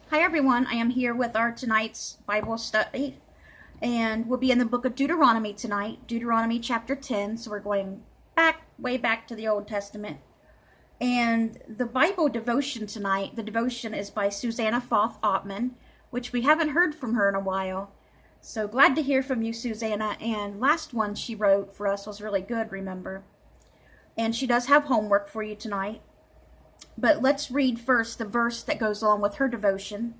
Hi everyone, I am here with our tonight's Bible study, and we'll be in the book of Deuteronomy tonight, Deuteronomy chapter 10, so we're going way back to the Old Testament. And the Bible devotion tonight, the devotion is by Susanna Foth Ottman, which we haven't heard from her in a while. So glad to hear from you, Susanna, and last one she wrote for us was really good, remember. And she does have homework for you tonight. But let's read first the verse that goes along with her devotion,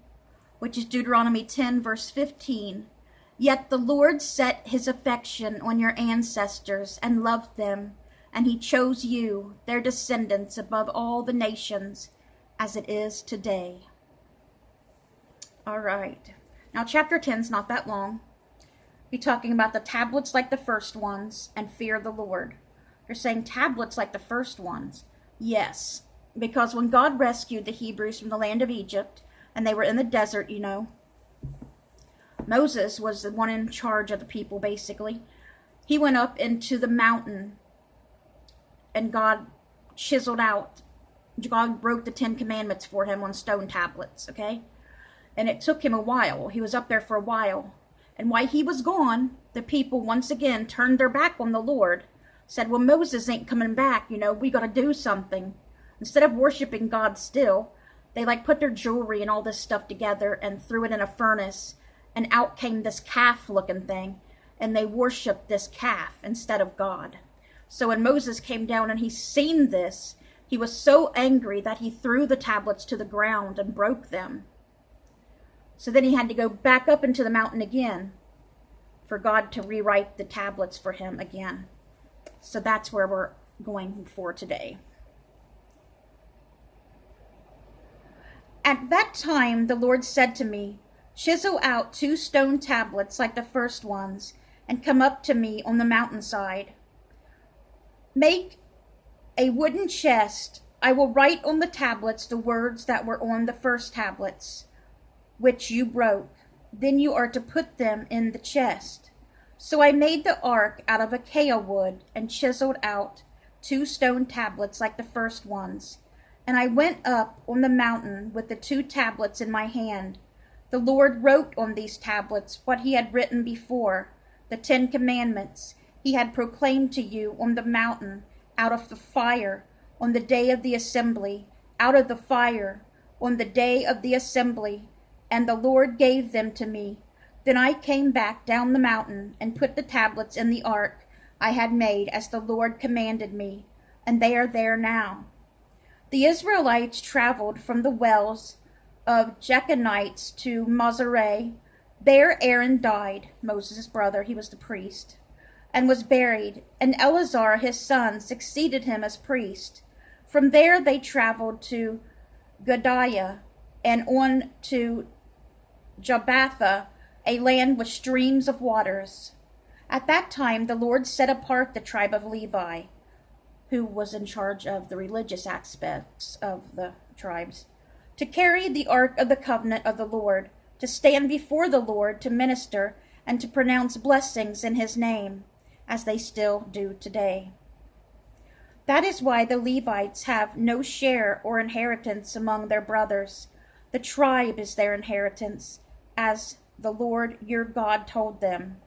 which is Deuteronomy 10, verse 15. Yet the Lord set his affection on your ancestors and loved them, and he chose you, their descendants, above all the nations, as it is today. All right. Now, chapter 10 is not that long. Be talking about the tablets like the first ones and fear the Lord. They're saying tablets like the first ones. Yes. Because when God rescued the Hebrews from the land of Egypt, and they were in the desert, Moses was the one in charge of the people, basically. He went up into the mountain, and God wrote the 10 Commandments for him on stone tablets, okay? And it took him a while. He was up there for a while. And while he was gone, the people once again turned their back on the Lord, said, well, Moses ain't coming back, we got to do something. Instead of worshiping God still, they put their jewelry and all this stuff together and threw it in a furnace, and out came this calf looking thing, and they worshiped this calf instead of God. So when Moses came down and he seen this, he was so angry that he threw the tablets to the ground and broke them. So then he had to go back up into the mountain again for God to rewrite the tablets for him again. So that's where we're going for today. At that time the Lord said to me, chisel out 2 stone tablets like the first ones, and come up to me on the mountainside. Make a wooden chest. I will write on the tablets the words that were on the first tablets, which you broke. Then you are to put them in the chest. So I made the ark out of acacia wood and chiseled out 2 stone tablets like the first ones. And I went up on the mountain with the 2 tablets in my hand. The Lord wrote on these tablets what he had written before, the 10 Commandments he had proclaimed to you on the mountain, out of the fire, on the day of the assembly, out of the fire, on the day of the assembly. And the Lord gave them to me. Then I came back down the mountain and put the tablets in the ark I had made as the Lord commanded me, and they are there now. The Israelites traveled from the wells of Jechonites to Mosera. There Aaron died, Moses' brother, he was the priest, and was buried, and Eleazar his son succeeded him as priest. From there they traveled to Gadiah and on to Jabbatha, a land with streams of waters. At that time the Lord set apart the tribe of Levi, who was in charge of the religious aspects of the tribes, to carry the ark of the covenant of the Lord, to stand before the Lord, to minister, and to pronounce blessings in his name, as they still do today. That is why the Levites have no share or inheritance among their brothers. The tribe is their inheritance, as the Lord your God told them.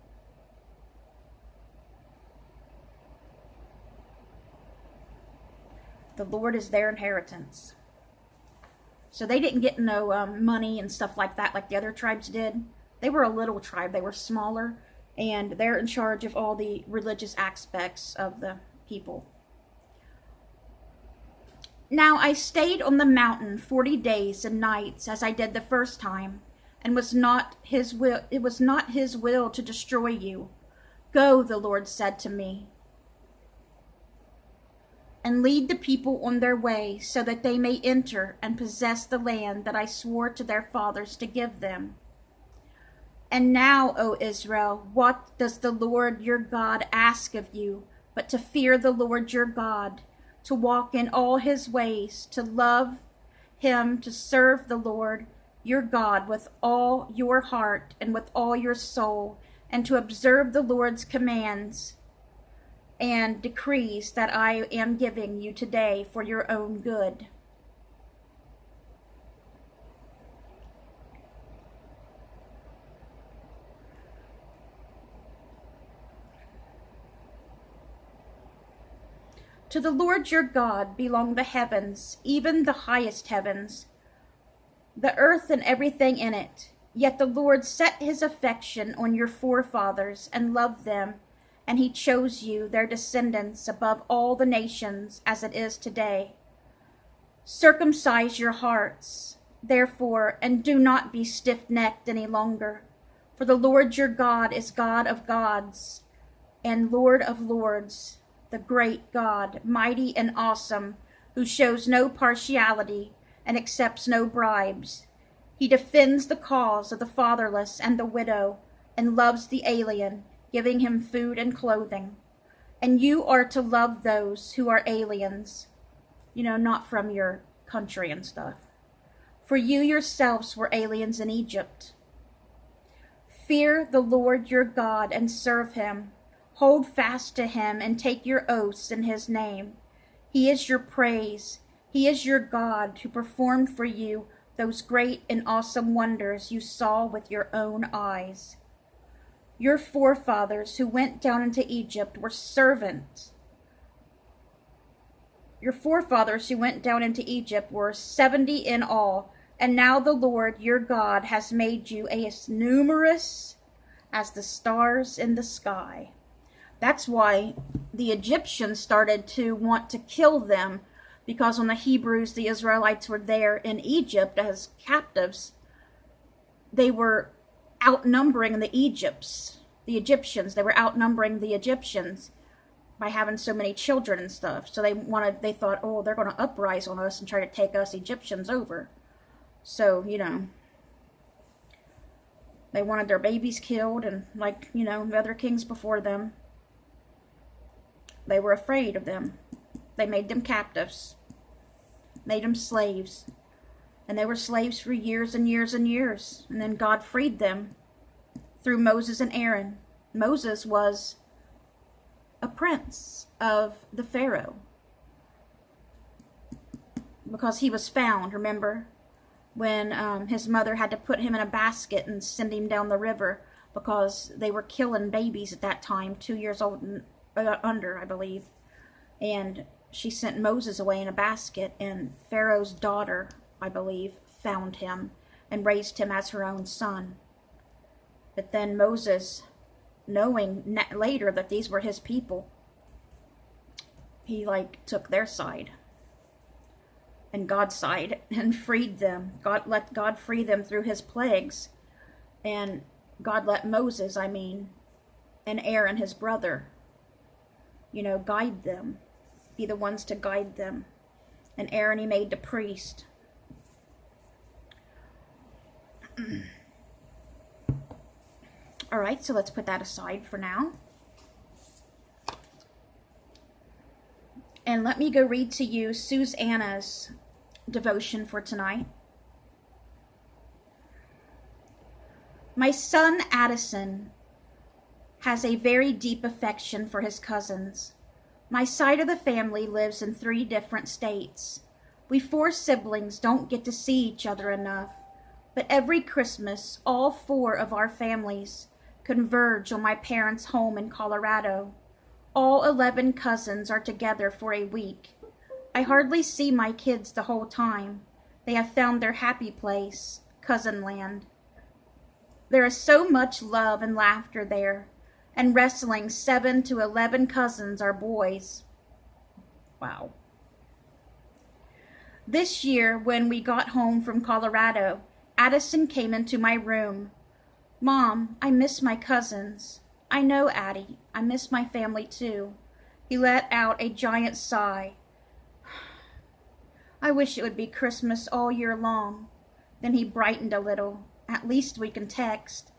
The Lord is their inheritance. So they didn't get no money and stuff like that like the other tribes did. They were a little tribe. They were smaller, and they're in charge of all the religious aspects of the people. Now I stayed on the mountain 40 days and nights, as I did the first time, and it was not his will to destroy you. Go, the Lord said to me, and lead the people on their way, so that they may enter and possess the land that I swore to their fathers to give them. And now, O Israel, what does the Lord your God ask of you, but to fear the Lord your God, to walk in all his ways, to love him, to serve the Lord your God with all your heart and with all your soul, and to observe the Lord's commands and decrees that I am giving you today for your own good. To the Lord your God belong the heavens, even the highest heavens, the earth and everything in it. Yet the Lord set his affection on your forefathers and loved them, and he chose you, their descendants, above all the nations, as it is today. Circumcise your hearts, therefore, and do not be stiff-necked any longer. For the Lord your God is God of gods and Lord of lords, the great God, mighty and awesome, who shows no partiality and accepts no bribes. He defends the cause of the fatherless and the widow and loves the alien, giving him food and clothing. And you are to love those who are aliens, not from your country and stuff. For you yourselves were aliens in Egypt. Fear the Lord your God and serve him. Hold fast to him and take your oaths in his name. He is your praise. He is your God who performed for you those great and awesome wonders you saw with your own eyes. Your forefathers who went down into Egypt were servants. Your forefathers who went down into Egypt were 70 in all, and now the Lord your God has made you as numerous as the stars in the sky. That's why the Egyptians started to want to kill them, because when the Hebrews, the Israelites, were there in Egypt as captives, they were outnumbering the Egyptians. They were outnumbering the Egyptians by having so many children and stuff. So they thought, oh, they're going to uprise on us and try to take us Egyptians over. So, they wanted their babies killed, and the other kings before them. They were afraid of them. They made them captives, made them slaves. And they were slaves for years and years and years. And then God freed them through Moses and Aaron. Moses was a prince of the Pharaoh because he was found, remember, when his mother had to put him in a basket and send him down the river because they were killing babies at that time, 2 years old and under, I believe. And she sent Moses away in a basket, and Pharaoh's daughter, I believe, found him and raised him as her own son. But then Moses, knowing later that these were his people, he took their side and God's side and freed them. Let God free them through his plagues. And God let Moses, and Aaron, his brother, guide them, be the ones to guide them. And Aaron he made the priest. All right, so let's put that aside for now. And let me go read to you Susanna's devotion for tonight. My son Addison has a very deep affection for his cousins. My side of the family lives in 3 different states. We 4 siblings don't get to see each other enough, but every Christmas, all 4 of our families converge on my parents' home in Colorado. All 11 cousins are together for a week. I hardly see my kids the whole time. They have found their happy place, cousin land. There is so much love and laughter there, and wrestling 7 to 11 cousins are boys. Wow. This year, when we got home from Colorado, Addison came into my room. Mom, I miss my cousins. I know, Addie. I miss my family too. He let out a giant sigh. I wish it would be Christmas all year long. Then he brightened a little. At least we can text.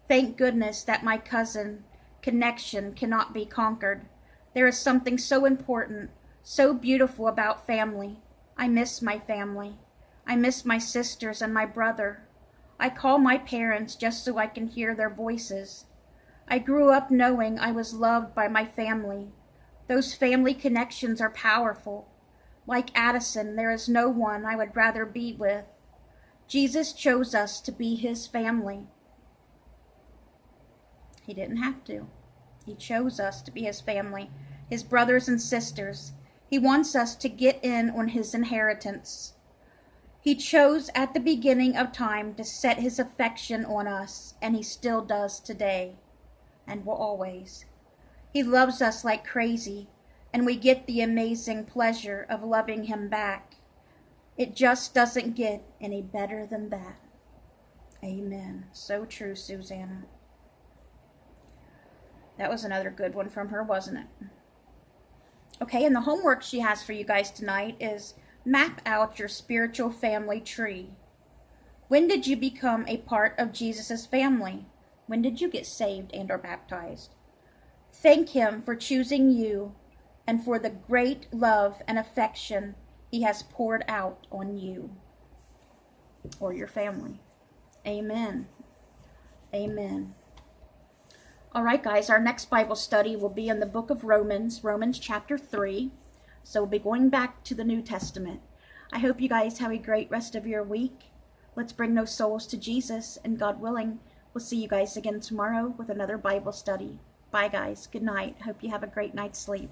Thank goodness that my cousin connection cannot be conquered. There is something so important, so beautiful about family. I miss my family. I miss my sisters and my brother. I call my parents just so I can hear their voices. I grew up knowing I was loved by my family. Those family connections are powerful. Like Addison, there is no one I would rather be with. Jesus chose us to be his family. He didn't have to. He chose us to be his family, his brothers and sisters. He wants us to get in on his inheritance. He chose at the beginning of time to set his affection on us, and he still does today and will always. He loves us like crazy, and we get the amazing pleasure of loving him back. It just doesn't get any better than that. Amen. So true, Susanna. That was another good one from her, wasn't it? Okay, and the homework she has for you guys tonight is map out your spiritual family tree. When did you become a part of Jesus' family? When did you get saved and or baptized? Thank him for choosing you and for the great love and affection he has poured out on you or your family. Amen. Amen. All right, guys, our next Bible study will be in the book of Romans, Romans chapter 3. So we'll be going back to the New Testament. I hope you guys have a great rest of your week. Let's bring those souls to Jesus, and God willing, we'll see you guys again tomorrow with another Bible study. Bye, guys. Good night. Hope you have a great night's sleep.